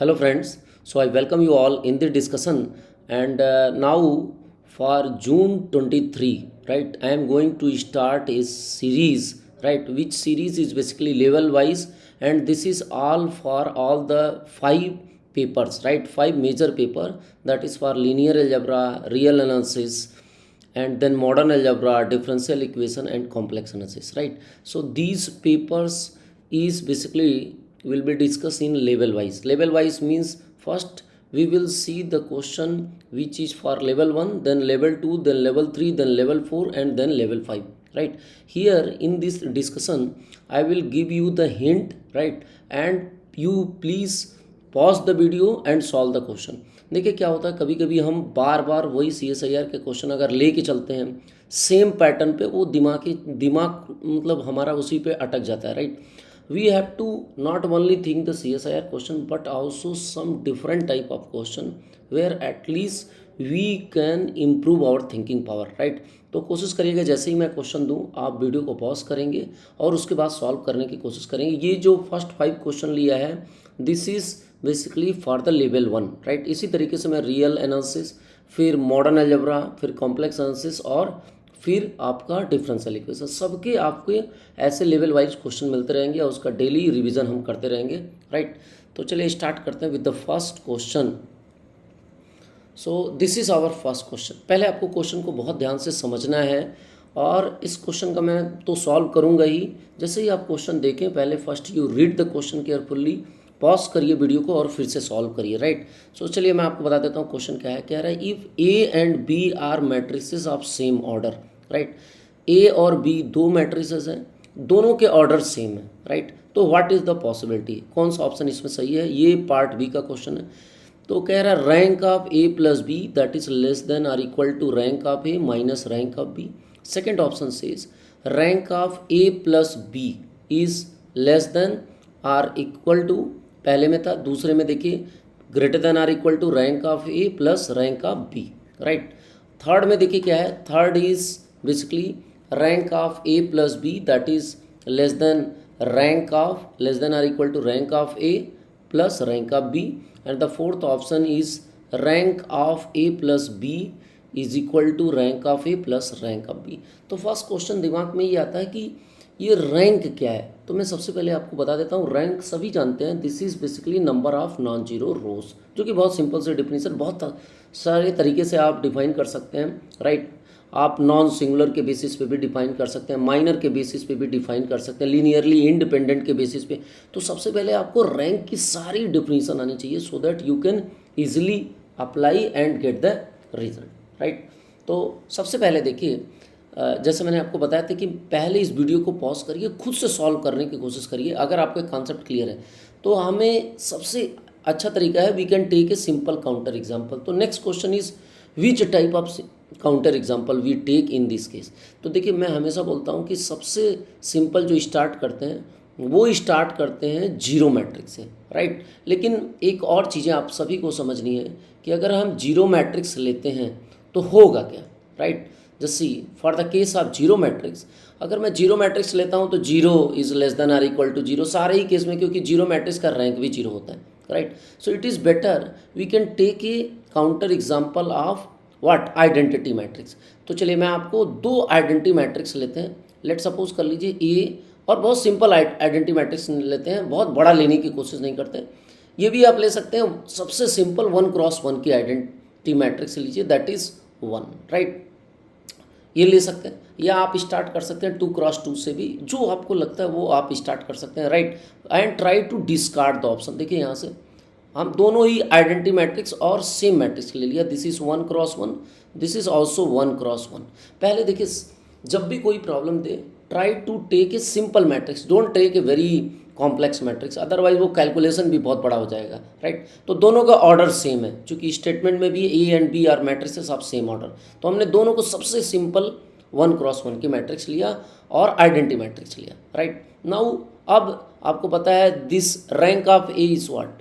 Hello friends, so I welcome you all in the discussion and now for June 23, right, I am going to start a series, right, which series is basically level wise, and this is all for all the five papers, right, five major paper, that is for linear algebra, real analysis, and then modern algebra, differential equation and complex analysis, right. So these papers is basically will be discussed in level wise. Level wise means first we will see the question which is for level 1, then level 2, then level 3, then level 4 and then level 5, right. Here in this discussion I will give you the hint, right, and you please pause the video and solve the question. देखिए क्या होता है, कभी कभी हम बार बार वही CSIR के question अगर ले के चलते हैं सेम पैटर्न पे, वो दिमाग मतलब हमारा उसी पे अटक जाता है, right. We have to not only think the CSIR question but also some different type of question where at least we can improve our thinking power, right. तो कोशिश करिएगा जैसे ही मैं क्वेश्चन दूं आप वीडियो को पॉज करेंगे और उसके बाद सॉल्व करने की कोशिश करेंगे. ये जो फर्स्ट 5 क्वेश्चन लिया है this is basically for the level 1, right. इसी तरीके से मैं रियल एनालिसिस, फिर मॉडर्न अलजेब्रा, फिर कॉम्प्लेक्स एनालिसिस और फिर आपका डिफरेंशियल इक्वेशन, सबके आपके ऐसे लेवल वाइज क्वेश्चन मिलते रहेंगे और उसका डेली रिवीजन हम करते रहेंगे, राइट. तो चलिए स्टार्ट करते हैं with the first question. So this is our first question. पहले आपको क्वेश्चन को बहुत ध्यान से समझना है और इस क्वेश्चन का मैं तो सॉल्व करूँगा ही. जैसे ही आप क्वेश्चन देखें पहले first you read the question carefully, pause करिए वीडियो को और फिर से सॉल्व करिए, राइट. सो चलिए मैं आपको बता देता हूँ क्वेश्चन क्या है. कह रहा है if A and B are matrices of same order, right. A और बी दो मैट्रिसेस हैं, दोनों के ऑर्डर सेम है, राइट. तो व्हाट इज़ द पॉसिबिलिटी, कौन सा ऑप्शन इसमें सही है, ये पार्ट बी का क्वेश्चन है. तो कह रहा है rank of A plus B that is less than or equal to rank of A minus rank of B. Second option says rank of A plus B is less than or equal to, पहले में था, दूसरे में देखिए greater than or equal to rank of A plus rank of B, right. Third में देखिए क्या है, third is basically rank of A plus B that is less than or equal to rank of A plus rank of B. And the fourth option is rank of A plus B is equal to rank of A plus rank of B. तो first question दिमाग में ये आता है कि ये rank क्या है. तो मैं सबसे पहले आपको बता देता हूँ, रैंक सभी जानते हैं this is basically number of non zero रोज, जो कि बहुत सिंपल से डिफिनीशन बहुत सारे तरीके से आप डिफाइन कर सकते हैं, राइट. आप नॉन सिंगुलर के बेसिस पे भी डिफाइन कर सकते हैं, माइनर के बेसिस पे भी डिफाइन कर सकते हैं, लीनियरली इंडिपेंडेंट के बेसिस पे. तो सबसे पहले आपको रैंक की सारी डिफिनीशन आनी चाहिए so that you can easily apply and get the result, right. तो सबसे पहले देखिए जैसे मैंने आपको बताया था कि पहले इस वीडियो को पॉज करिए, खुद से सॉल्व करने की कोशिश करिए. अगर आपको कॉन्सेप्ट क्लियर है तो हमें सबसे अच्छा तरीका है we can take a simple counter example. तो next question is which type of counter example we take in this case. तो देखिए मैं हमेशा बोलता हूँ कि सबसे सिंपल जो स्टार्ट करते हैं वो स्टार्ट करते हैं जीरो मैट्रिक्स से, राइट. लेकिन एक और चीज़ें आप सभी को समझनी है कि अगर हम जीरो मैट्रिक्स लेते हैं तो होगा क्या, राइट. जैसे for the case of zero matrix, अगर मैं जीरो मैट्रिक्स लेता हूँ तो zero is less than or equal to zero सारे ही केस में, क्योंकि जीरो मैट्रिक्स का रैंक भी जीरो होता है, right. So it is better we can take a counter example of what identity matrix. तो चलिए मैं आपको दो आइडेंटिटी मैट्रिक्स लेते हैं. लेट सपोज कर लीजिए ए, और बहुत सिंपल आइडेंटिटी मैट्रिक्स लेते हैं, बहुत बड़ा लेने की कोशिश नहीं करते. ये भी आप ले सकते हैं, सबसे सिंपल 1x1 की आइडेंटिटी मैट्रिक्स लीजिए दैट इज़ 1, राइट. ये ले सकते हैं या आप स्टार्ट कर सकते हैं 2x2 से भी, जो आपको लगता है वो आप स्टार्ट कर सकते हैं, right. And try to discard the option. देखिए यहाँ से हम दोनों ही आइडेंटिटी मैट्रिक्स और सेम मैट्रिक्स ले लिया. This is 1x1, this is also 1x1. पहले देखिए जब भी कोई प्रॉब्लम दे try to take a simple matrix, don't take a very complex matrix, otherwise वो कैलकुलेशन भी बहुत बड़ा हो जाएगा, राइट. तो दोनों का ऑर्डर सेम है, क्योंकि स्टेटमेंट में भी A and B are matrices of same order. तो हमने दोनों को सबसे सिंपल 1x1 की मैट्रिक्स लिया और आइडेंटिटी मैट्रिक्स लिया, राइट. नाउ अब आपको पता है this rank of A is what,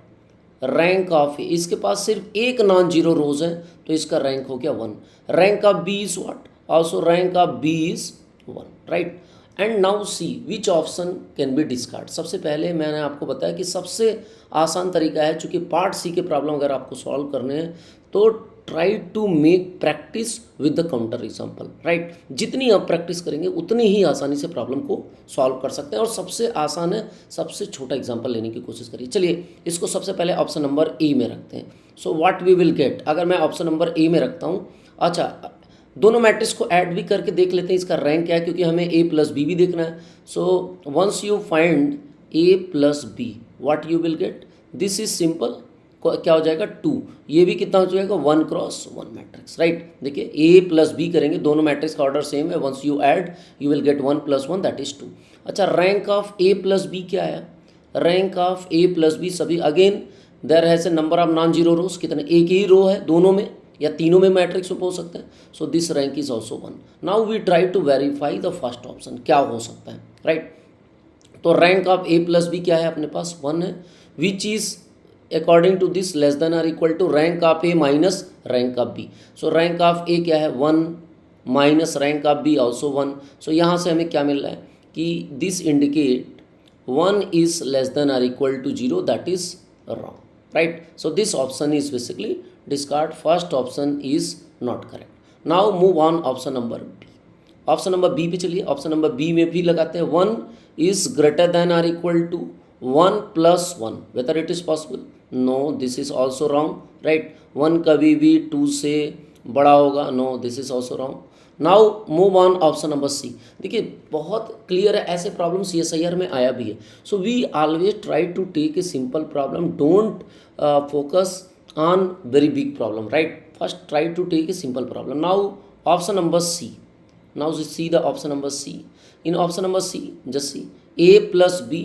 rank of A, इसके पास सिर्फ एक नॉन जीरो रोज है तो इसका रैंक हो गया 1. Rank of B is what, also rank of B is 1, right. And now see which option can be discard. सबसे पहले मैंने आपको बताया कि सबसे आसान तरीका है, चूँकि पार्ट सी के प्रॉब्लम अगर आपको सॉल्व करने हैं तो try to make practice with the counter example, right. जितनी आप प्रैक्टिस करेंगे उतनी ही आसानी से प्रॉब्लम को सॉल्व कर सकते हैं, और सबसे आसान है सबसे छोटा एग्जाम्पल लेने की कोशिश करिए। चलिए इसको सबसे पहले ऑप्शन नंबर ए में रखते हैं। So what we will get, अगर मैं ऑप्शन नंबर ए में रखता हूँ, अच्छा दोनों मैट्रिक्स को ऐड भी करके देख लेते हैं इसका रैंक क्या है, क्योंकि हमें ए प्लस बी भी देखना है। So once you find A plus B what you will get, this is simple, क्या हो जाएगा 2, ये भी कितना हो जाएगा 1 क्रॉस 1 मैट्रिक्स, राइट। देखिए ए प्लस बी करेंगे, दोनों मैट्रिक्स का ऑर्डर सेम है, once you add you will get 1 + 1 that is 2। अच्छा rank of A plus B क्या है, rank of A plus B सभी again there has a number of non zero rows, कितने एक ही रो है दोनों में या तीनों में मैट्रिक्स में पूछ सकते हैं। So this rank is also 1। Now we try to verify the first option क्या हो सकता है, राइट। तो rank of A plus B क्या है अपने पास 1 है, which is according to this less than or equal to rank of A minus rank of B. So rank of A क्या है 1 minus rank of B also 1। So यहाँ से हमें क्या मिल रहा है कि this indicate 1 is less than or equal to 0, that is wrong, right. So this option is basically discard, first option is not correct. Now move on option number B। Option number B पे चलिए, option number B में भी लगाते हैं 1 is greater than or equal to 1 + 1, whether it is possible, no this is also wrong, right। 1 कभी भी 2 से बड़ा होगा, no this is also wrong। Now move on option number C. देखिए बहुत क्लियर है, ऐसे प्रॉब्लम CSIR में आया भी है। So we always try to take a simple problem, don't focus on very big problem, right. First try to take a simple problem. Now option number C, now see the option number C. In option number C just see A plus B,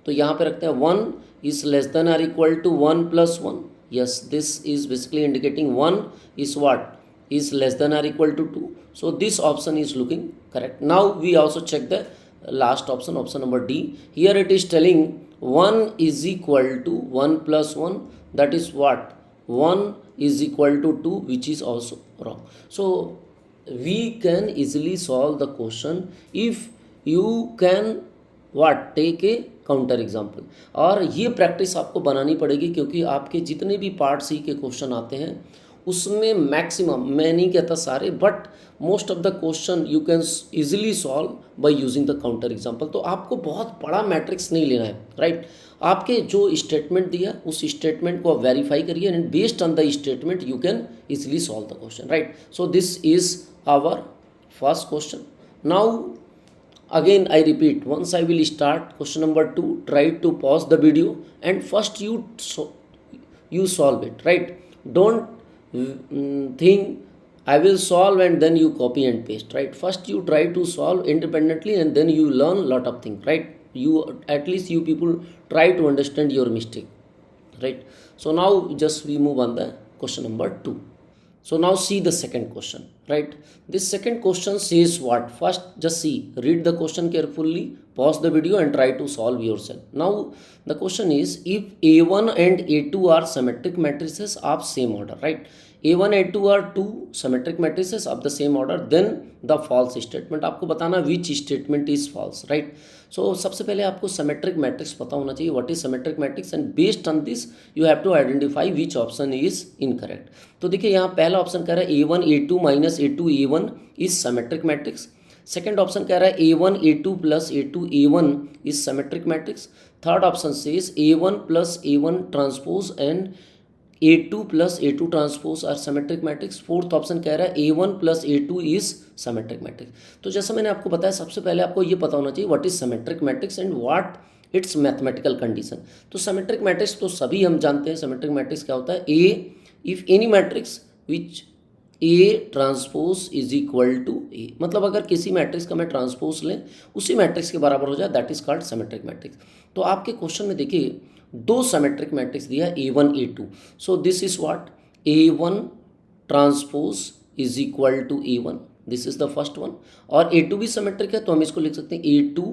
तो यहाँ पे रखते हैं 1 is less than or equal to 1 + 1, yes this is basically indicating 1 is what is less than or equal to 2. So this option is looking correct. Now we also check the last option, option number D. Here it is telling 1 is equal to 1 + 1, that is what 1 is equal to 2, which is also wrong. So we can easily solve the question if you can what take a counter example. और ये practice आपको बनानी पड़ेगी, क्योंकि आपके जितने भी part सी के क्वेश्चन आते हैं उसमें मैक्सिमम, मैं नहीं कहता सारे, but most of the question you can easily solve by using the counter example. तो आपको बहुत बड़ा मैट्रिक्स नहीं लेना है, राइट। आपके जो स्टेटमेंट दिया उस स्टेटमेंट को आप वेरीफाई करिए, and based on the statement you can easily solve the question, right. So this is our first question. Now again I repeat, once I will start question number 2, try to pause the video and first you solve it, right. Don't think I will solve and then you copy and paste, right. First you try to solve independently and then you learn lot of things, right. You at least you people try to understand your mistake, right. So now just we move on the question number 2. So now see the second question, right. This second question says what, first just see, read the question carefully, pause the video and try to solve yourself. Now the question is, if A1 and A2 are symmetric matrices of same order, right. A1 A2 are two symmetric matrices of the same order, then the false statement आपको बताना which statement is false, right. So सबसे पहले आपको symmetric matrix पता होना चाहिए, what is symmetric matrix, and based on this you have to identify which option is incorrect. तो देखिए यहाँ पहला ऑप्शन कह रहा है A1 A2 minus A2 A1 is symmetric matrix. Second option कह रहा है A1 A2 plus A2 A1 is symmetric matrix. Third option says A1 plus A1 transpose and A2 plus A2 transpose are symmetric matrix. Fourth option कह रहा है A1 plus A2 is symmetric matrix. तो जैसा मैंने आपको बताया, सबसे पहले आपको ये पता होना चाहिए what is symmetric matrix and what its mathematical condition. तो symmetric matrix तो सभी हम जानते हैं, symmetric matrix क्या होता है, A if any matrix which A transpose is equal to A, मतलब अगर किसी मैट्रिक्स का मैं ट्रांसपोज लें उसी मैट्रिक्स के बराबर हो जाए, that is called symmetric matrix. तो आपके क्वेश्चन में देखिए दो सिमेट्रिक मैट्रिक्स दिया है A1 A2. So this is what A1 transpose is equal to A1, this is the first one. और A2 भी सिमेट्रिक है तो हम इसको लिख सकते हैं A2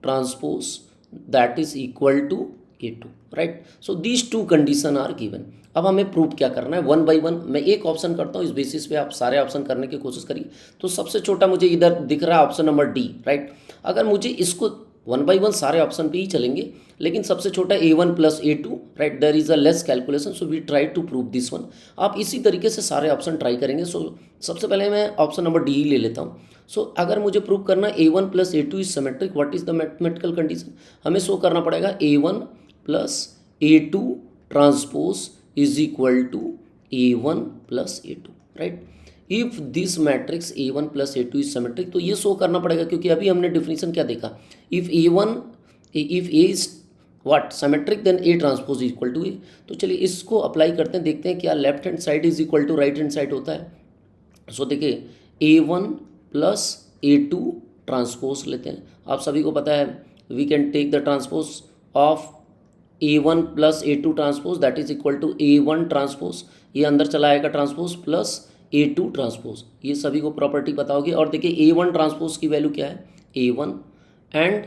transpose that is equal to A2, right. So these two condition are given. अब हमें प्रूव क्या करना है, वन बाय वन. मैं एक ऑप्शन करता हूँ, इस बेसिस पे आप सारे ऑप्शन करने की कोशिश करिए. तो सबसे छोटा मुझे इधर दिख रहा है ऑप्शन नंबर डी, राइट. अगर मुझे इसको वन बाई वन सारे ऑप्शन पे ही चलेंगे, लेकिन सबसे छोटा A1 plus A2, right, there is a less calculation, so we try to prove this one. आप इसी तरीके से सारे ऑप्शन ट्राई करेंगे। सो सबसे पहले मैं ऑप्शन नंबर डी ही ले लेता हूँ। सो अगर मुझे प्रूव करना A1 plus A2 is symmetric, what is the mathematical condition, हमें शो करना पड़ेगा A1 plus A2 transpose is equal to A1 plus A2, right. If this matrix A1 plus A2 is symmetric, तो ये show करना पड़ेगा, क्योंकि अभी हमने डिफिनीशन क्या देखा, if A is what symmetric then A transpose equal to A। तो चलिए इसको अप्लाई करते हैं, देखते हैं क्या left hand side is equal to right hand side होता है। सो देखिए A1 प्लस A2 ट्रांसपोज लेते हैं। आप सभी को पता है we can take the transpose of A1 plus A2 transpose that is equal to A1 transpose, ये अंदर चला आएगा ट्रांसपोज, प्लस A2 ट्रांसपोज, ये सभी को प्रॉपर्टी पता होगी। और देखिए A1 ट्रांसपोज की वैल्यू क्या है A1 and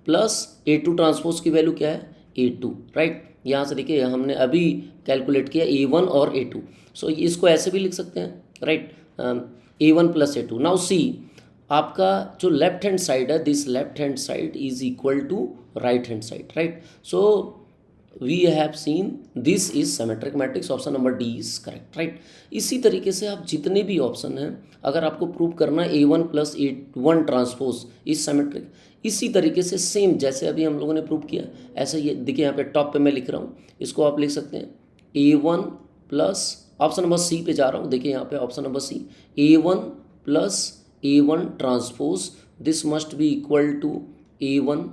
plus A2 transpose की वैल्यू क्या है A2, राइट। यहाँ से देखिए हमने अभी कैलकुलेट किया A1 और A2, सो इसको ऐसे भी लिख सकते हैं, right, A1 plus A2। Now see आपका जो लेफ्ट हैंड साइड है, this left hand side is equal to right hand side, right. So we have seen this is symmetric matrix, option number D is correct, right. इसी तरीके से आप जितने भी option हैं, अगर आपको प्रूव करना है A1 plus A1 transpose is symmetric, इसी तरीके से सेम जैसे अभी हम लोगों ने प्रूव किया, ऐसे ये देखिए यहाँ पे टॉप पे मैं लिख रहा हूँ, इसको आप लिख सकते हैं A1 प्लस, ऑप्शन नंबर सी पे जा रहा हूँ, देखिए यहाँ पे option number C, A1 plus A1 transpose, this must be equal to A1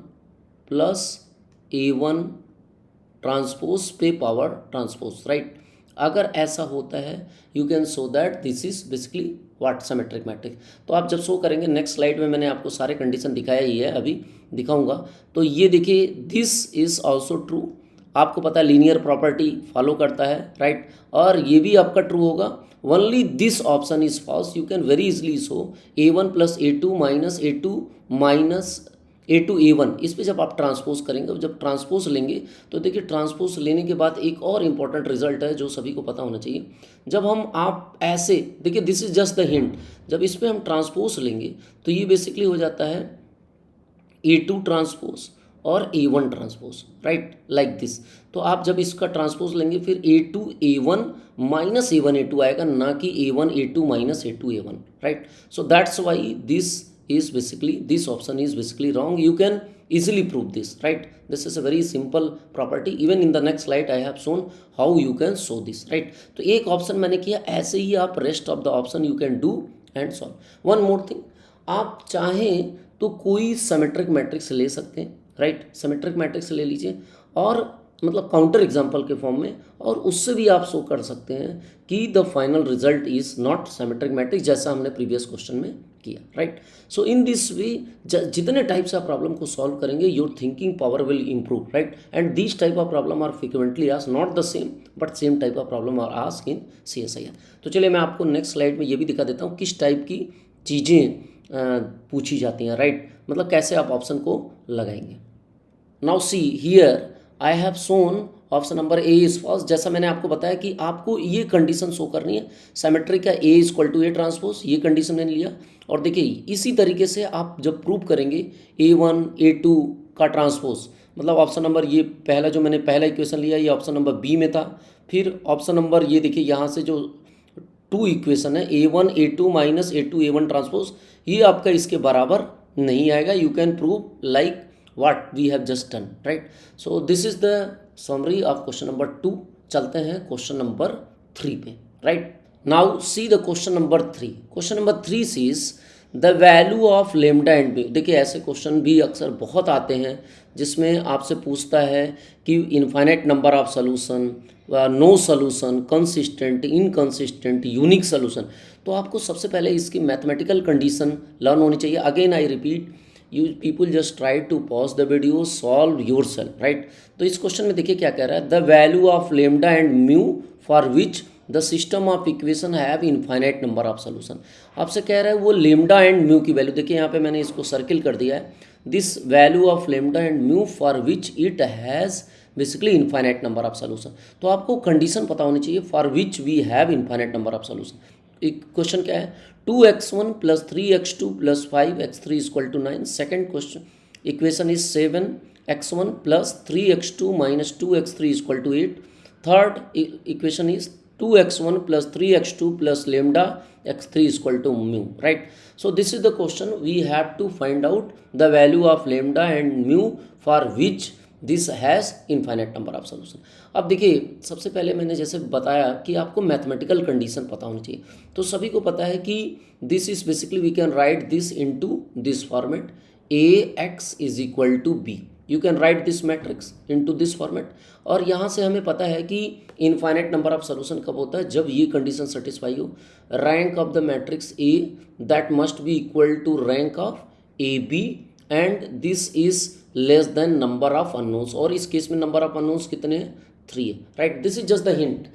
plus A1 transpose पे पावर ट्रांसपोज, राइट। अगर ऐसा होता है you can show that this is basically what symmetric matrix. तो आप जब शो करेंगे नेक्स्ट स्लाइड में, मैंने आपको सारे कंडीशन दिखाया ही है, अभी दिखाऊंगा। तो ये देखिए दिस इज ऑल्सो ट्रू, आपको पता है लीनियर प्रॉपर्टी फॉलो करता है, राइट, और ये भी आपका ट्रू होगा। Only this option is false, you can very easily show A1 plus A2 minus A2 minus A2 A1, इस पे जब आप ट्रांसपोज करेंगे, जब ट्रांसपोज लेंगे तो देखिए ट्रांसपोज लेने के बाद एक और इम्पॉर्टेंट रिजल्ट है जो सभी को पता होना चाहिए। जब हम आप ऐसे देखिए, this is just the hint, जब इस पे हम ट्रांसपोज लेंगे तो ये बेसिकली हो जाता है A2 ट्रांसपोज और A1 transpose, right, like this. तो आप जब इसका ट्रांसपोज लेंगे फिर A2 A1 minus A1 A2 आएगा, ना कि A1 A2 minus A2 A1, right. So that's why this is basically, this option is basically wrong. You can easily prove this, right? This is a very simple property. Even in the next slide I have shown how you can show this, right? तो एक option मैंने किया, ऐसे ही आप rest of the option you can do and solve. One more thing, आप चाहें तो कोई सिमेट्रिक मैट्रिक्स ले सकते हैं, राइट, सिमेट्रिक मैट्रिक्स ले लीजिए और मतलब काउंटर एग्जाम्पल के फॉर्म में, और उससे भी आप शो कर सकते हैं कि the final result is not symmetric matrix, जैसा हमने प्रीवियस क्वेश्चन में किया, right. So in this way जितने टाइप्स ऑफ प्रॉब्लम को सॉल्व करेंगे your thinking power will improve, right, and this type of problem are frequently asked, not the same but same type of problem are asked in CSIR। तो चलिए मैं आपको next slide में ये भी दिखा देता हूँ किस टाइप की चीज़ें पूछी जाती हैं, राइट, मतलब कैसे आप ऑप्शन को लगाएंगे। Now see here I have shown option number A is false. जैसा मैंने आपको बताया कि आपको ये कंडीशन शो करनी है, सिमेट्रिक का A equal to A transpose, ये कंडीशन मैंने लिया। और देखिए इसी तरीके से आप जब प्रूव करेंगे A1 A2 का ट्रांसपोज, मतलब ऑप्शन नंबर ये पहला जो मैंने पहला इक्वेशन लिया ये ऑप्शन नंबर बी में था, फिर ऑप्शन नंबर ये देखिए यहाँ से जो 2 इक्वेशन है A1 A2 minus A2 A1 transpose, ये आपका इसके बराबर नहीं आएगा। You can prove like what we have just done, right? So this is the summary of question number 2. चलते हैं क्वेश्चन नंबर 3 पे, right? Now see the question number 3. Question number 3 says the value of lambda and mu. देखिए ऐसे question भी अक्सर बहुत आते हैं जिसमें आपसे पूछता है कि infinite number of solution, no solution, consistent, inconsistent, unique solution. तो आपको सबसे पहले इसकी मैथमेटिकल कंडीशन लर्न होनी चाहिए। Again I repeat, you people just try to pause the video, solve your self, right. तो इस क्वेश्चन में देखिए क्या कह रहा है, the value of lambda and mu for which the system of equation have infinite number of solution. आपसे कह रहा है वो लेमडा एंड म्यू की वैल्यू, देखिए यहाँ पे मैंने इसको सर्किल कर दिया है, this value of lambda and mu for which it has basically infinite number of solution. तो आपको कंडीशन पता होनी चाहिए for which we have infinite number of solution. Question क्या है, 2x1 plus 3x2 plus 5x3 equal to 9। Second question equation is 7x1 plus 3x2 minus 2x3 equal to 8। Third equation is 2x1 plus 3x2 plus lambda x3 is equal to mu, right? So this is the question. We have to find out the value of lambda and mu for which this has infinite number of solution. अब देखिए, सबसे पहले मैंने जैसे बताया कि आपको mathematical condition पता होनी चाहिए। तो सभी को पता है कि this is basically we can write this into this format, ax is equal to b। You can write this matrix into this format. और यहाँ से हमें पता है कि इनफाइनाइट नंबर ऑफ सोल्यूशन कब होता है, जब ये कंडीशन सेटिस्फाई हो, rank of the matrix A that must be equal to rank of A B and this is less than number of unknowns. और इस केस में नंबर ऑफ अननोन्स कितने हैं, 3 है, right? This is just the hint.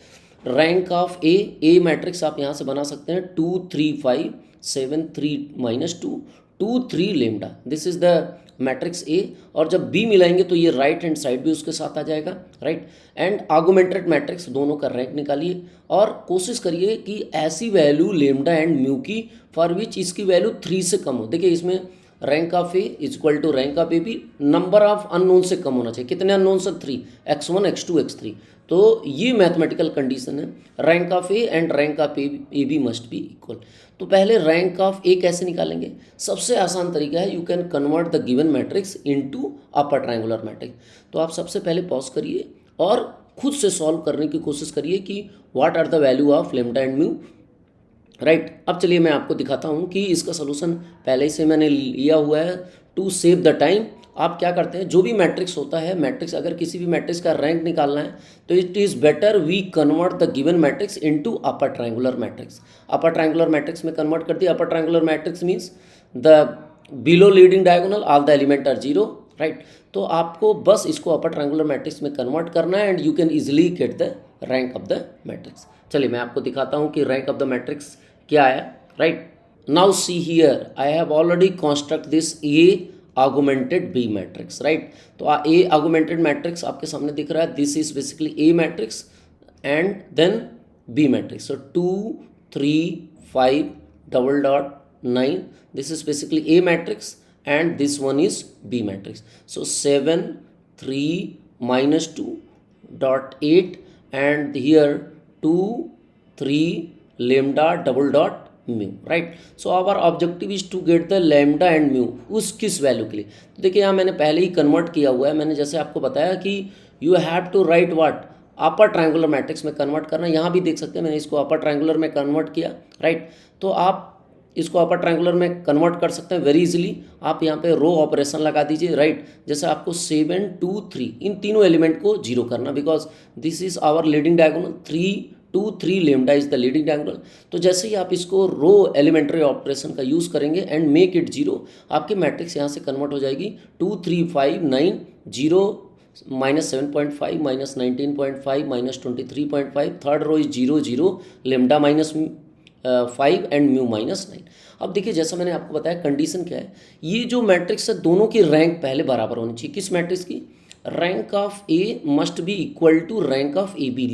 Rank of A matrix आप यहाँ से बना सकते हैं 2 3 5 7 3 minus 2 2 3 lambda, this is the matrix ए। और जब बी मिलाएंगे तो ये राइट हैंड साइड भी उसके साथ आ जाएगा, राइट? एंड आर्गुमेंटेड मैट्रिक्स दोनों का रैंक निकालिए और कोशिश करिए कि ऐसी वैल्यू लेमडा एंड म्यू की फॉर विच इसकी वैल्यू 3 से कम हो। देखिए इसमें rank of A is equal to rank of A B, number of unknown से कम होना चाहिए। कितने अननोन से, 3, x1 x2 x3। तो ये मैथमेटिकल कंडीशन है, rank of A and rank of A B must be equal. तो पहले रैंक ऑफ ए कैसे निकालेंगे? सबसे आसान तरीका है, you can convert the given matrix into upper triangular matrix. तो आप सबसे पहले पॉज करिए और खुद से सॉल्व करने की कोशिश करिए कि what are the value of lambda and mu, right? अब चलिए मैं आपको दिखाता हूँ कि इसका सोल्यूशन पहले से मैंने लिया हुआ है टू सेव द टाइम। आप क्या करते हैं, जो भी मैट्रिक्स होता है, मैट्रिक्स अगर किसी भी मैट्रिक्स का रैंक निकालना है तो it is better we convert the given matrix into upper triangular matrix. Upper triangular matrix में कन्वर्ट कर दिया। Upper triangular matrix means the below leading diagonal all the element are 0, right? तो आपको बस इसको अपर ट्रायंगुलर मैट्रिक्स में convert करना है and you can easily get the rank of the matrix. चलिए मैं आपको दिखाता हूँ कि रैंक ऑफ द मैट्रिक्स क्या है, right? Now see here I have already construct this A augmented B matrix, right? तो ए आर्गुमेंटेड मैट्रिक्स आपके सामने दिख रहा है, this is basically A matrix and then B matrix. So 2 3 5 double dot 9, this is basically A matrix and this one is B matrix. So 7 3 minus 2 dot 8 and here 2 3 lambda double dot mu, right? So our objective is to get the lambda and mu उस किस value के लिए। तो देखिए यहाँ मैंने पहले ही convert किया हुआ है। मैंने जैसे आपको बताया कि you have to write what, upper triangular matrix में कन्वर्ट करना। यहाँ भी देख सकते हैं मैंने इसको अपर ट्रायंगुलर में कन्वर्ट किया, राइट? तो आप इसको अपर ट्रायंगुलर में कन्वर्ट कर सकते हैं वेरी इजीली। आप यहाँ पे रो ऑपरेशन लगा दीजिए, राइट? जैसे आपको 7 2 3 इन तीनों एलिमेंट को 0 करना, because this is our leading diagonal, 3 2 3 lambda is the leading diagonal. तो जैसे ही आप इसको रो एलिमेंट्री ऑपरेशन का यूज़ करेंगे एंड मेक इट 0, आपकी मैट्रिक्स यहाँ से कन्वर्ट हो जाएगी 2 3 5 9 0 minus 7.5 minus 19.5 minus 23.5, third row is 0 0 lambda minus 5 and mu minus 9। अब देखिए जैसा मैंने आपको बताया कंडीशन क्या है, ये जो मैट्रिक्स है दोनों की रैंक पहले बराबर होनी चाहिए। किस मैट्रिक्स की? Rank of A must be equal to rank of A B,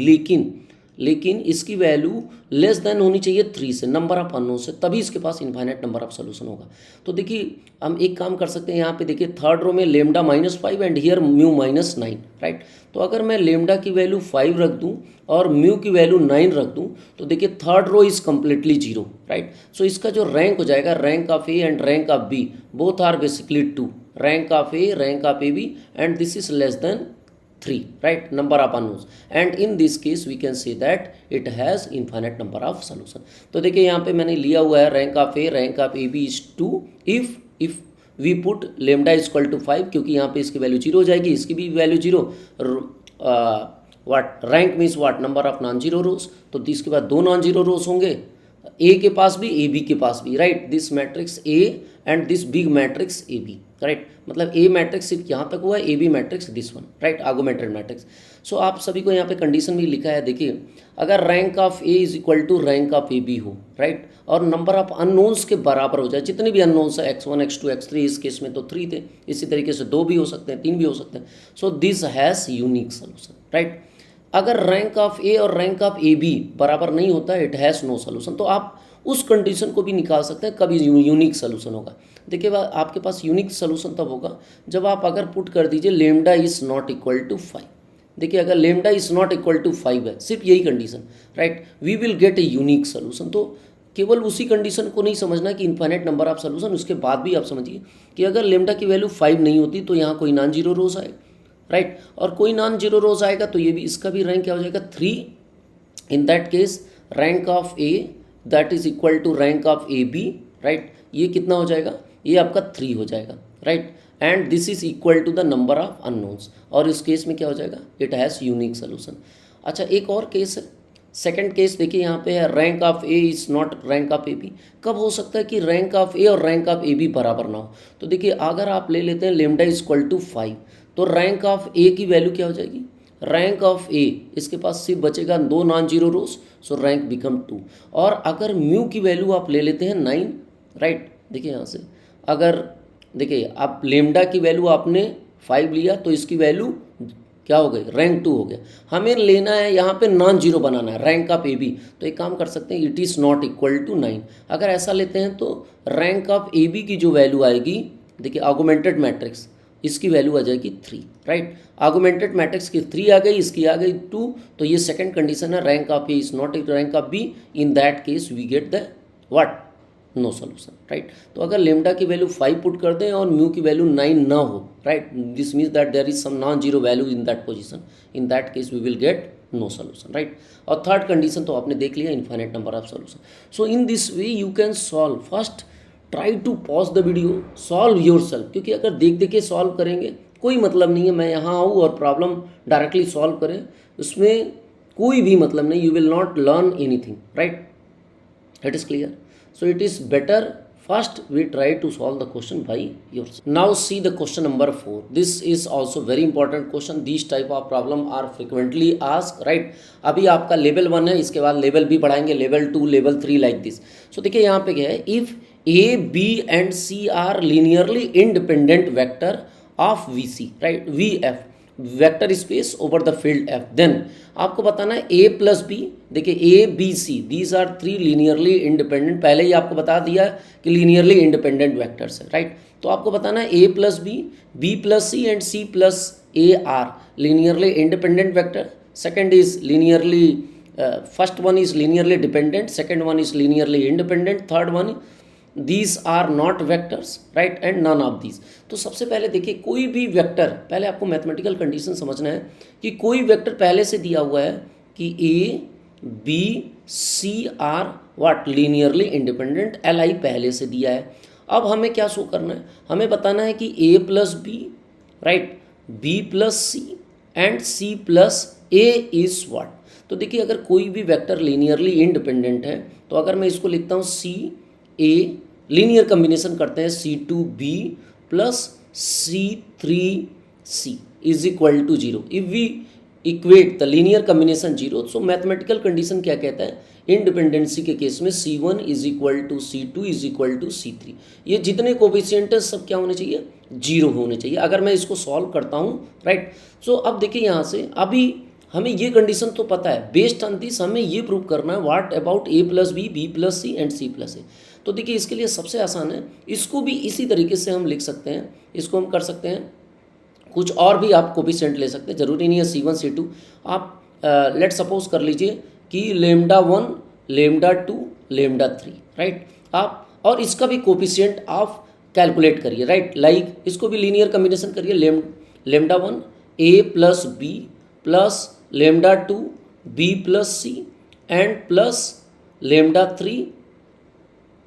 लेकिन इसकी वैल्यू लेस देन होनी चाहिए 3 से, नंबर ऑफ अननोन से, तभी इसके पास इनफाइनाइट नंबर ऑफ सोल्यूशन होगा। तो देखिए हम एक काम कर सकते हैं, यहाँ पे देखिए थर्ड रो में lambda minus 5 and here mu minus 9, right? तो अगर मैं लेमडा की वैल्यू 5 रख दूँ और म्यू की वैल्यू 9 रख दूँ तो देखिए third row is completely 0, right? So इसका जो रैंक हो जाएगा, rank of A and rank of B both are basically 2, rank of A rank of A B and this is less than 3, right? Number of unknowns, and in this case we can say that it has infinite number of solution. तो देखिए यहाँ पे मैंने लिया हुआ है rank of A rank of A B is 2 if we put lambda is equal to 5, क्योंकि यहाँ पे इसकी वैल्यू 0 हो जाएगी, इसकी भी value 0। What rank means what, number of non zero रोज। तो इसके बाद 2 नॉन जीरो रोज होंगे, ए के पास भी ए बी के पास भी, right? This matrix A and this big matrix A B, right? मतलब ए मैट्रिक्स सिर्फ यहाँ तक हुआ है, A B matrix this one, right? Augmented matrix. So आप सभी को यहाँ पे कंडीशन भी लिखा है, देखिए अगर rank of A is equal to rank of A B हो, राइट? और नंबर ऑफ अननोन्स के बराबर हो जाए, जितने भी अननोन्स है x1 x2 x3, इस केस में तो 3 थे, इसी तरीके से 2 भी हो सकते हैं, 3 भी हो सकते हैं। So this has unique solution, right? अगर रैंक ऑफ ए और रैंक ऑफ ए बी बराबर नहीं होता है, इट हैज़ नो सोल्यूशन। तो आप उस कंडीशन को भी निकाल सकते हैं, कभी यूनिक सोल्यूशन होगा। देखिए आपके पास यूनिक सोल्यूशन तब होगा जब आप अगर पुट कर दीजिए lambda is not equal to 5। देखिए अगर lambda is not equal to 5 है, सिर्फ यही condition, right, we will get a unique solution. तो केवल उसी कंडीशन को नहीं समझना कि इन्फाइनाइट नंबर ऑफ सोल्यूशन, उसके बाद भी आप समझिए कि अगर लेमडा की वैल्यू 5 नहीं होती तो यहाँ कोई नॉन जीरो रोज आएगा, राइट, और कोई नॉन जीरो रोज आएगा तो ये भी, इसका भी रैंक क्या हो जाएगा 3। In that case rank of A that is equal to rank of A B, right, ये कितना हो जाएगा, ये आपका 3 हो जाएगा, right, and this is equal to the number of unknowns, और इस केस में क्या हो जाएगा, इट हैज़ यूनिक सोल्यूशन। अच्छा एक और केस है, सेकंड केस देखिए यहाँ पे है rank of A is not rank of A B. कब हो सकता है कि रैंक ऑफ ए और रैंक ऑफ ए बी बराबर ना हो? तो देखिए अगर आप ले लेते हैं लेमडा इज इक्वल टू 5, तो रैंक ऑफ ए की वैल्यू क्या हो जाएगी, रैंक ऑफ ए, इसके पास सिर्फ बचेगा 2 नॉन जीरो रोज, सो रैंक बिकम 2। और अगर म्यू की वैल्यू आप ले लेते हैं 9, राइट, देखिए यहाँ से अगर देखिए आप लेमडा की वैल्यू आपने 5 लिया तो इसकी वैल्यू क्या हो गई, रैंक 2 हो गया। हमें लेना है यहाँ पे नॉन जीरो बनाना है, रैंक ऑफ ए बी, तो एक काम कर सकते हैं, it is not equal to 9। अगर ऐसा लेते हैं तो रैंक ऑफ ए बी की जो वैल्यू आएगी, देखिए आर्गुमेंटेड मैट्रिक्स, इसकी वैल्यू आ जाएगी 3, राइट, आर्गुमेंटेड मैट्रिक्स की 3 आ गई, इसकी आ गई 2, तो ये सेकंड कंडीशन है, rank of A is not rank of B, in that case we get the what, no solution, right. तो अगर लेमडा की वैल्यू 5 पुट कर दें और म्यू की वैल्यू 9 ना हो, right, this means that there is some non zero value in that position, in that case we will get no solution, right. और थर्ड कंडीशन तो आपने देख लिया, infinite number of solution. So in this way you can solve, first try to pause the video, solve your self, क्योंकि अगर देख देख के सॉल्व करेंगे कोई मतलब नहीं है मैं यहाँ आऊँ और प्रॉब्लम डायरेक्टली सॉल्व करें, उसमें कोई भी मतलब नहीं, you will not learn anything, right, it is clear. So it is better first we try to solve the question by yourself. Now see the question number 4. This is also very important question. These type of problem are frequently asked, right? अभी आपका level 1 है, इसके बाद level भी बढ़ाएंगे, level 2, level 3 like this. So देखिए यहाँ पे क्या है, if A, B and C are linearly independent vector of VC, right? VF vector space over the field F, then आपको बताना है ए प्लस बी। देखिए A B C these are 3 linearly independent, पहले ही आपको बता दिया कि लीनियरली इंडिपेंडेंट वेक्टर्स है, राइट। तो आपको बताना है A plus B plus C and C plus A are linearly independent vector. Second is linearly, first one is linearly dependent, second one is linearly independent, third one these are not vectors, right, and none of these. तो सबसे पहले देखिए कोई भी vector, पहले आपको mathematical condition समझना है कि कोई वेक्टर पहले से दिया हुआ है कि A B C are what linearly independent, L I पहले से दिया है। अब हमें क्या शो करना है, हमें बताना है कि A plus B, right, B plus C and C plus A is what. तो देखिए अगर कोई भी वेक्टर लीनियरली इंडिपेंडेंट है तो अगर मैं इसको लिखता हूँ सी ए, लीनियर कम्बिनेशन करते हैं C2B plus C3C is equal to 0। If we equate the linear combination 0, so mathematical condition क्या कहता है, इंडिपेंडेंसी के केस में C1 is equal to C2 is equal to C3, ये जितने कोफिशिएंट है सब क्या होने चाहिए, 0 होने चाहिए। अगर मैं इसको सॉल्व करता हूँ, राइट, सो अब देखिए यहाँ से अभी हमें ये कंडीशन तो पता है, बेस्ड ऑन दिस हमें ये प्रूव करना है what about A plus B plus C and C plus A. तो देखिए इसके लिए सबसे आसान है, इसको भी इसी तरीके से हम लिख सकते हैं, इसको हम कर सकते हैं, कुछ और भी आप कोफिशिएंट ले सकते हैं, ज़रूरी नहीं है C1 C2। आप लेट सपोज कर लीजिए कि लेमडा 1 लेमडा 2 लेमडा 3, राइट, आप और इसका भी कोफिशिएंट आप कैलकुलेट करिए, राइट, लाइक इसको भी लीनियर कम्बिनेशन करिए, lambda 1 a plus B plus lambda 2 b plus C and plus lambda 3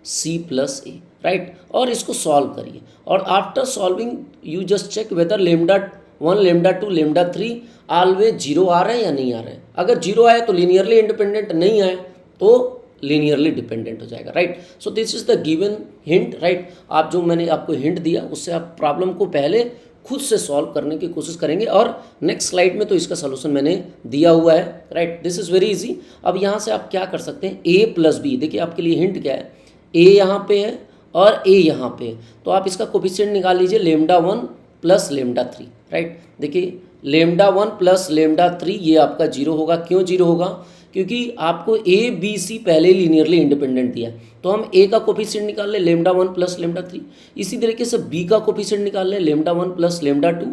c plus a, right, और इसको सॉल्व करिए। और after solving you just check whether lambda 1 lambda 2 lambda 3 always 0 आ रहे हैं या नहीं आ रहे हैं। अगर 0 आए तो लीनियरली इंडिपेंडेंट, नहीं आए तो लीनियरली डिपेंडेंट हो जाएगा, right. So this is the given hint, right. आप जो मैंने आपको हिंट दिया उससे आप प्रॉब्लम को पहले खुद से सॉल्व करने की कोशिश करेंगे, और नेक्स्ट स्लाइड में तो इसका सलूशन मैंने दिया हुआ है, right, this is very easy. अब यहाँ से आप क्या कर सकते हैं, ए प्लस बी, देखिए आपके लिए हिंट क्या है, ए यहाँ पे है और ए यहाँ पे है, तो आप इसका कोफिशिएंट निकाल लीजिए, लेमडा 1 प्लस लेमडा 3, राइट। देखिए लेमडा 1 प्लस लेमडा 3 ये आपका जीरो होगा। क्यों जीरो होगा? क्योंकि आपको ए बी सी पहले ही लीनियरली इंडिपेंडेंट दिया है, तो हम ए का कोफिशिएंट निकाल लें लेमडा 1 प्लस लेमडा 3। इसी तरीके से बी का कोफिशिएंट निकाल लें लेमडा 1 प्लस लेमडा 2।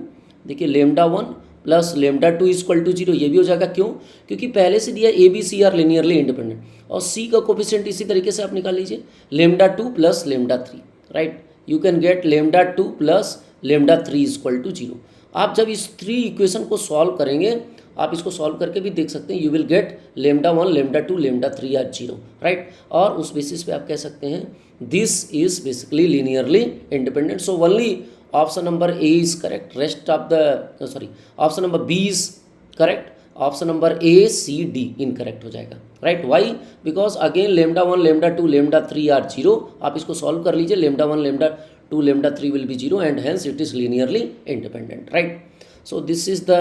देखिए lambda 1 plus lambda 2 equal to zero, ये भी हो जाएगा। क्यों? क्योंकि पहले से दिया A B C are linearly independent. और सी का कोफिशिएंट इसी तरीके से आप निकाल लीजिए lambda 2 plus lambda 3, right. You can get lambda 2 plus lambda 3 equal to zero. आप जब इस 3 इक्वेशन को सॉल्व करेंगे, आप इसको सॉल्व करके भी देख सकते हैं, you will get lambda 1 lambda 2 lambda 3 are zero, right. और उस बेसिस पे आप कह सकते हैं this is basically linearly independent. So only option number A is correct, rest of the sorry option number b is correct, option number a c d incorrect हो जाएगा, right. Why? Because again lambda 1 lambda 2 lambda 3 are zero. आप इसको solve कर लीजिए, lambda 1 lambda 2 lambda 3 will be 0 and hence it is linearly independent, right? So this is the,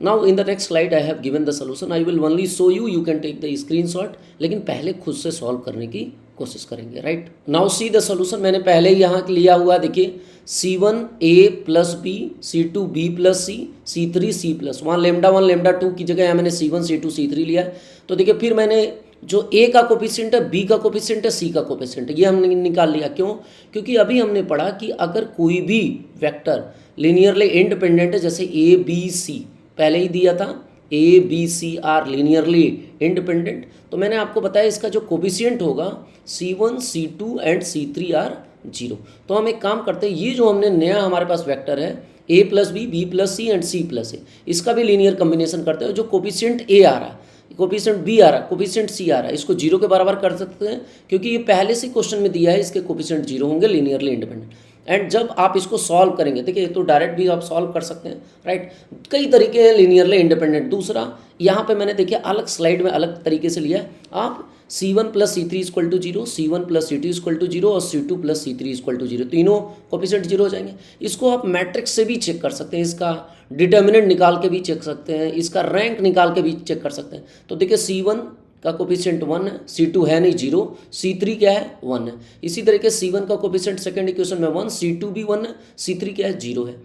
now in the next slide I have given the solution. I will only show you, you can take the screenshot, लेकिन पहले खुद से solve करने की कोशिश करेंगे, right. Now see the solution, मैंने पहले ही यहाँ लिया हुआ, देखिए C1 A plus b, C2 B plus c, C3 C plus, वहाँ लेमडा 1 लेमडा 2 की जगह मैंने C1 C2 C3 लिया है। तो देखिए फिर मैंने जो ए का कोफिशिएंट है, बी का कोफिशिएंट है, सी का कोफिशिएंट है, ये हमने निकाल लिया। क्यों? क्योंकि अभी हमने पढ़ा कि अगर कोई भी वेक्टर लीनियरली इंडिपेंडेंट है, जैसे ए बी सी पहले ही दिया था, a B C are linearly independent, तो मैंने आपको बताया इसका जो कोफिशिएंट होगा C1 C2 and C3 are zero. तो हम एक काम करते हैं, ये जो हमने नया हमारे पास वेक्टर है A plus B plus C and C plus A, इसका भी लीनियर कम्बिनेशन करते हैं। जो कोफिशिएंट ए आ रहा है, कोफिशिएंट बी आ रहा है, कोफिशिएंट सी आ रहा है, इसको जीरो के बराबर कर सकते हैं, क्योंकि ये पहले से क्वेश्चन में दिया है इसके कोफिशिएंट जीरो होंगे, लीनियरली इंडिपेंडेंट। एंड जब आप इसको सॉल्व करेंगे, देखिए तो डायरेक्ट भी आप सॉल्व कर सकते हैं, राइट। कई तरीके हैं लीनियरली इंडिपेंडेंट। दूसरा, यहाँ पे मैंने देखिए अलग स्लाइड में अलग तरीके से लिया है। आप C1 plus C3 equal to zero, C1 plus C2 equal to zero और C2 plus C3 equal to zero, तीनों कोफिशिएंट जीरो हो जाएंगे। इसको आप मैट्रिक्स से भी चेक कर सकते हैं, इसका डिटर्मिनेंट निकाल के भी चेक सकते हैं, इसका रैंक निकाल के भी चेक कर सकते हैं। तो देखिए C1 का कोफिशिएंट 1 है, C2 है नहीं जीरो, C3 क्या है 1 है। इसी तरीके C1 का कोफिशिएंट सेकंड इक्वेशन में 1, C2 भी 1 है, C3 क्या है जीरो है,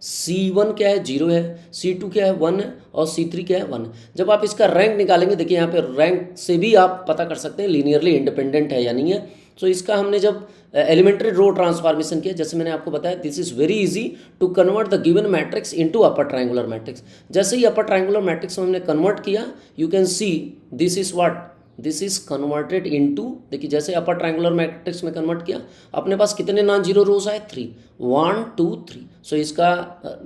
C1 क्या है जीरो है, C2 क्या है 1 है और C3 क्या है 1 है। जब आप इसका रैंक निकालेंगे, देखिए यहाँ पे रैंक से भी आप पता कर सकते हैं लीनियरली इंडिपेंडेंट है या नहीं है। तो इसका हमने जब एलिमेंट्री रो ट्रांसफॉर्मेशन किया, जैसे मैंने आपको बताया, this is very easy to convert the given matrix into upper triangular matrix. जैसे ही अपर ट्रायंगुलर मैट्रिक्स में हमने कन्वर्ट किया, you can see this is what, this is converted into, देखिए जैसे अपर ट्रायंगुलर मैट्रिक्स में कन्वर्ट किया, अपने पास कितने नॉन जीरो रोज आए 3, 1 2 3। सो इसका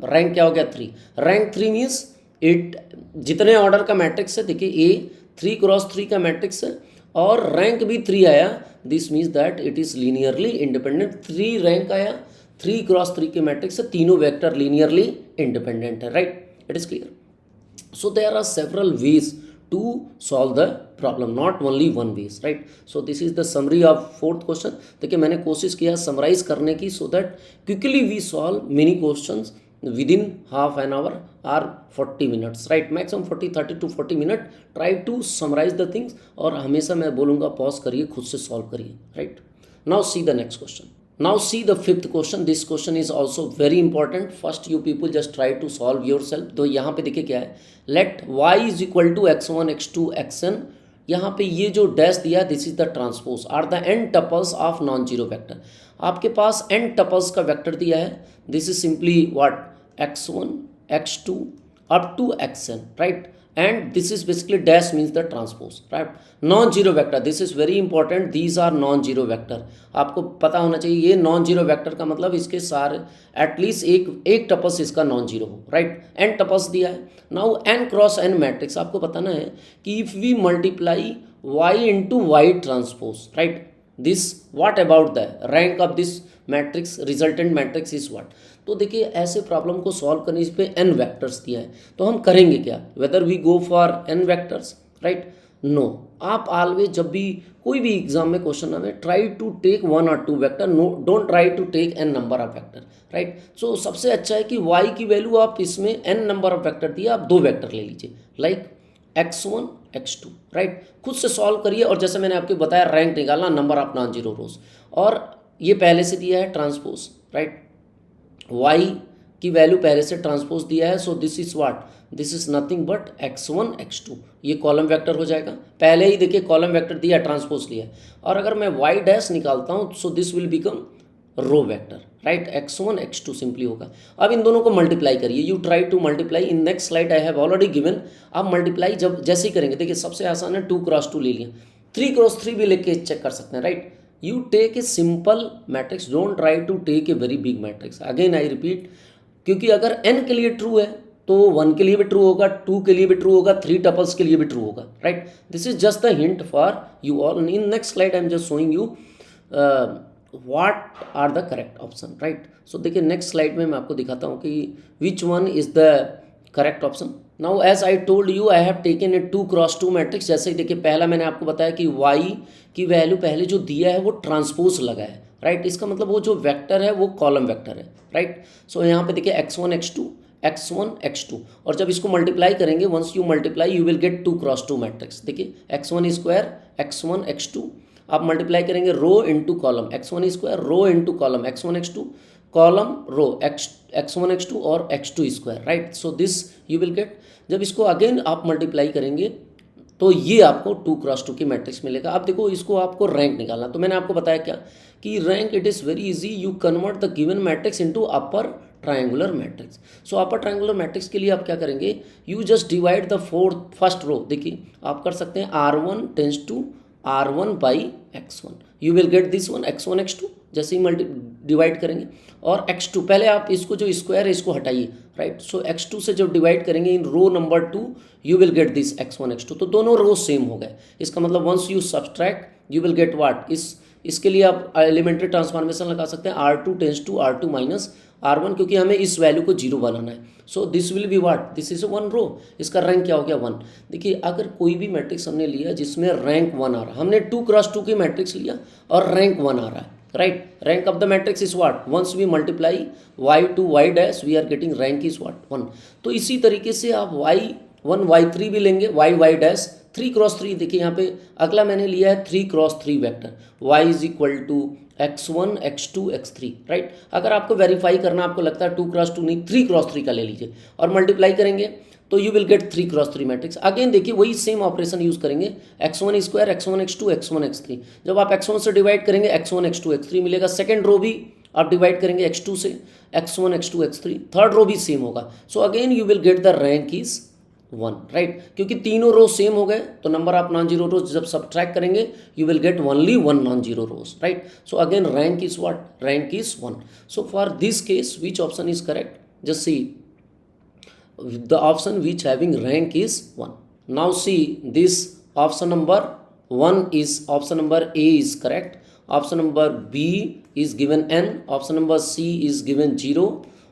रैंक क्या हो गया 3। रैंक 3 मीन्स इट जितने ऑर्डर का मैट्रिक्स है, देखिए ए 3 क्रॉस 3 का मैट्रिक्स है और रैंक भी 3 आया, this means that it is linearly independent. 3 rank आया, 3 क्रॉस 3 के मैट्रिक्स है, तीनों वेक्टर लीनियरली इंडिपेंडेंट है, right. It is clear. So there are several ways to solve the problem, not only one ways, right? So this is the summary of fourth question. देखिए मैंने कोशिश किया summarise करने की, so that quickly we solve many questions within half an hour or 40 minutes, right? Maximum 30 to 40 minute. Try to summarize the things, और हमेशा मैं बोलूँगा पॉज करिए, खुद से सॉल्व करिए, right? Now see the next question. Now see the fifth question. This question is also very important. First you people just try to solve yourself. तो यहाँ पे देखिए क्या है, let y is equal to x1 x2 xn, यहाँ पे ये जो डैश दिया है, this is the transpose are the n tuples of non zero vector. आपके पास n टपल्स का वेक्टर दिया है, this is simply what, x1 x2 up to xn, right. and this is basically dash means the transpose, right? Non zero vector, this is very important, these are non zero vector. आपको पता होना चाहिए ये non zero vector का मतलब इसके सारे at least एक टपल्स इसका नॉन जीरो हो, राइट। एन टपल्स दिया है। Now n cross n matrix आपको बताना है कि if we multiply y into y transpose, right, this what about the rank of this matrix, resultant matrix is what. तो देखिए ऐसे प्रॉब्लम को सॉल्व करने, इस पे n वेक्टर्स दिया है, तो हम करेंगे क्या, whether we go for n vectors, right, no. आप ऑलवेज जब भी कोई भी एग्जाम में क्वेश्चन आवे, ट्राई टू टेक 1 और 2 vector, no don't try to take n number of vector, right. So सबसे अच्छा है कि y की वैल्यू आप इसमें n नंबर ऑफ वेक्टर दिए, आप 2 वेक्टर ले लीजिए, लाइक x1 x2, राइट। खुद से सॉल्व करिए, और जैसे मैंने आपको बताया रैंक निकालना, नंबर ऑफ नॉन जीरो रोज, और ये पहले से दिया है ट्रांसपोज, राइट। y की वैल्यू पहले से ट्रांसपोज दिया है, सो this is what, this is nothing but x1 x2, ये कॉलम वेक्टर हो जाएगा। पहले ही देखिए कॉलम वेक्टर दिया, ट्रांसपोज लिया। और अगर मैं y डैश निकालता हूँ so this will become row vector, right, x1 x2 simply होगा। अब इन दोनों को मल्टीप्लाई करिए, you try to multiply in next slide I have already given. आप मल्टीप्लाई जब जैसे ही करेंगे, देखिए सबसे आसान है 2 क्रॉस 2 ले लिया, 3 क्रॉस 3 भी लेके चेक कर सकते हैं, right. You take a simple matrix, don't try to take a very big matrix. Again I repeat, क्योंकि अगर n के लिए ट्रू है तो 1 के लिए भी ट्रू होगा, 2 के लिए भी ट्रू होगा, 3 टपल्स के लिए भी ट्रू होगा, right. This is just the hint for you all. In next slide I am just showing you what are the correct option, right. So देखिए नेक्स्ट स्लाइड में मैं आपको दिखाता हूँ कि which one is the correct option. Now as I told you I have taken a 2 cross 2 matrix. जैसे ही देखिए पहला मैंने आपको बताया कि y की वैल्यू पहले जो दिया है वो ट्रांसपोज लगा है, राइट। इसका मतलब वो जो वेक्टर है वो कॉलम वेक्टर है, राइट। सो यहाँ पे देखिए x1 x2 x1 x2, और जब इसको मल्टीप्लाई करेंगे, once you multiply you will get 2 cross 2 matrix. देखिए x1 स्क्वायर x1 x2, आप मल्टीप्लाई करेंगे row into column, x1 square row into column x1 x2, column row x1 x2 और x2 square, right. So this you will get. जब इसको again आप multiply करेंगे तो ये आपको 2 क्रॉस 2 की मैट्रिक्स मिलेगा। अब देखो इसको आपको रैंक निकालना, तो मैंने आपको बताया क्या कि rank it is very easy, you convert the given matrix into upper triangular matrix. So upper triangular matrix के लिए आप क्या करेंगे, you just divide the first row. देखिए आप कर सकते हैं R1 tends to R1 by x1, you will get this one x1 x2। जैसे ही मल्टी डिवाइड करेंगे, और x2 पहले आप इसको जो स्क्वायर है इसको हटाइए, राइट। सो x2 से जब डिवाइड करेंगे in row number 2 you will get this x1 x2, तो दोनों रो सेम हो गए। इसका मतलब once you subtract you will get what, इसके लिए आप एलिमेंट्री ट्रांसफॉर्मेशन लगा सकते हैं, R2 tense to R2 minus R1, क्योंकि हमें इस वैल्यू को 0 बनाना है। सो this will be what, this is 1 रो, इसका रैंक क्या हो गया 1। देखिए अगर कोई भी मैट्रिक्स हमने लिया जिसमें रैंक 1 आ रहा है, हमने 2 क्रॉस 2 की मैट्रिक्स लिया और रैंक 1 आ रहा है, right. Rank of the matrix is what, once we multiply y to y dash we are getting rank is what 1। तो इसी तरीके से आप y1 y3 भी लेंगे, y डैश 3 क्रॉस 3। देखिए यहाँ पे अगला मैंने लिया है 3 cross 3 vector, y is equal to x1 x2 x3, right. अगर आपको वेरीफाई करना, आपको लगता है 2 क्रॉस 2 नहीं 3 क्रॉस 3 का ले लीजिए और मल्टीप्लाई करेंगे तो you will gate 3 cross 3 matrix. Again देखिए वही सेम ऑपरेशन यूज करेंगे, x1 square x1 x2 x1 x3। जब आप x1 से डिवाइड करेंगे x1 x2 x3 मिलेगा, सेकेंड रो भी आप डिवाइड करेंगे x2 से x1 x2 x3, third row भी सेम होगा। So again you will gate the rank is 1, right. क्योंकि तीनों रो सेम हो गए तो नंबर ऑफ नॉन जीरो रोज जब सब्ट्रैक्ट करेंगे you will get only 1 non zero rose, right. So again rank is what, rank is 1। So for this case which option is correct, just see the option which having rank is 1. Now see this option number 1 is, option number A is correct, option number B is given n, option number C is given 0,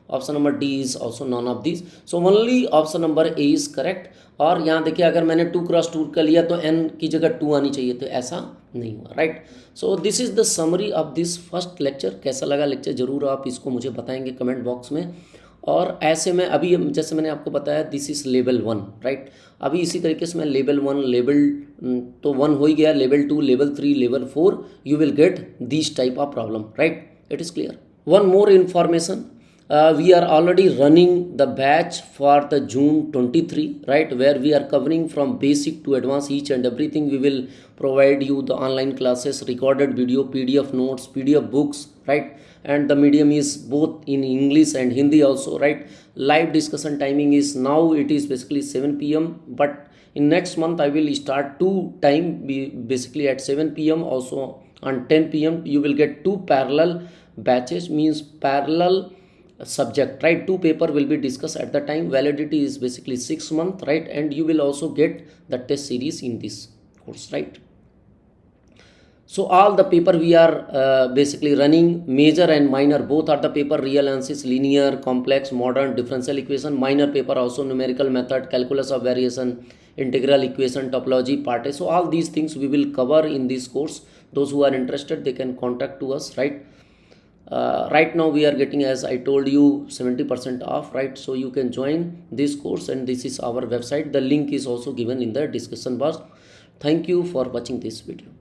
option number D is also none of these. So only option number A is correct. और यहाँ देखिए अगर मैंने 2 cross 2 का लिया तो n की जगह 2 आनी चाहिए, तो ऐसा नहीं हुआ, right. So this is the summary of this first lecture. कैसा लगा लेक्चर जरूर आप इसको मुझे बताएंगे कमेंट बॉक्स में। और ऐसे में अभी जैसे मैंने आपको बताया दिस इज़ लेवल 1, राइट। अभी इसी तरीके से मैं लेवल 1 लेवल तो 1 हो ही गया, level 2 level 3 level 4 you will get this type of problem, right. It is clear. One more information, we are already running the batch for the June 23, right, where we are covering from basic to advanced each and everything. We will provide you the online classes, recorded video, PDF notes, PDF books, right, and the medium is both in English and Hindi also, right. Live discussion timing is now it is basically 7 p.m, but in next month I will start 2 time basically at 7 p.m, also on 10 p.m. you will get 2 parallel batches, means parallel subject, right. 2 paper will be discussed at the time. Validity is basically 6 months, right, and you will also get the test series in this course, right. So all the paper we are basically running, major and minor both are the paper, real analysis, linear, complex, modern, differential equation, minor paper also numerical method, calculus of variation, integral equation, topology, part A. So all these things we will cover in this course. Those who are interested they can contact to us, right. Right now we are getting, as I told you, 70% off, right. So you can join this course, and this is our website. The link is also given in the description box. Thank you for watching this video.